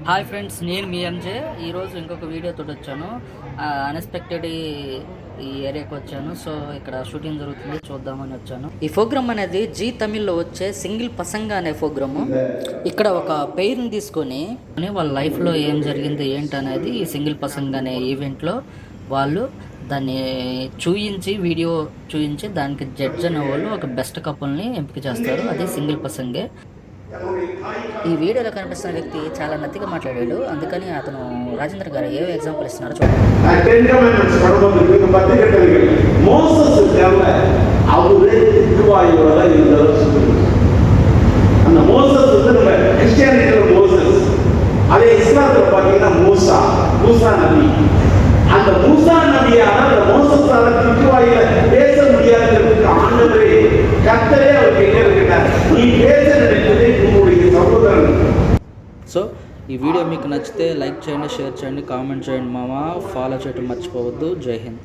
Hi friends, నేను మీ ఎంజే. ఈరోజు ఇంకొక వీడియోతో వచ్చాను. అన్ఎక్స్పెక్టెడ్ ఈ ఏరియాకి వచ్చాను. సో ఇక్కడ షూటింగ్ జరుగుతుంది, చూద్దామని వచ్చాను. ఈ ప్రోగ్రామ్ అనేది జీ తమిళ్లో వచ్చే సింగిల్ పసంగ అనే ప్రోగ్రాము. ఇక్కడ ఒక పెయిర్ని తీసుకొని వాళ్ళ లైఫ్లో ఏం జరిగింది ఏంటి అనేది ఈ సింగిల్ పసంగ అనే ఈవెంట్లో వాళ్ళు దాన్ని వీడియో చూయించి దానికి జడ్జ్ అనే వాళ్ళు ఒక బెస్ట్ కపుల్ని ఎంపిక చేస్తారు. అది సింగిల్ పసంగే. ఈ వీడియోలో కనిపిస్తున్న వ్యక్తి చాలా నత్తిగా మాట్లాడాడు, అందుకని అతను రాజేంద్ర గారు ఏ ఎగ్జాంపుల్ ఇస్తున్నారో చూడండి. அதே இஸ்லாத்துல பாத்தீங்கன்னா மூசா நபி. அந்த மூசா நபியான அந்த மோசஸால திட்டுவாயில பேச முடியாததுக்கு ஆண்டவரே கர்த்தரே அவருக்கு என்ன இருக்கிறார், நீ பேச நினைத்ததை உங்களுடைய சகோதரன். సో ఈ వీడియో మీకు నచ్చితే లైక్ చేయండి, షేర్ చేయండి, కామెంట్ చేయండి మామ. ఫాలో చేయడం మర్చిపోవద్దు. జై హింద్.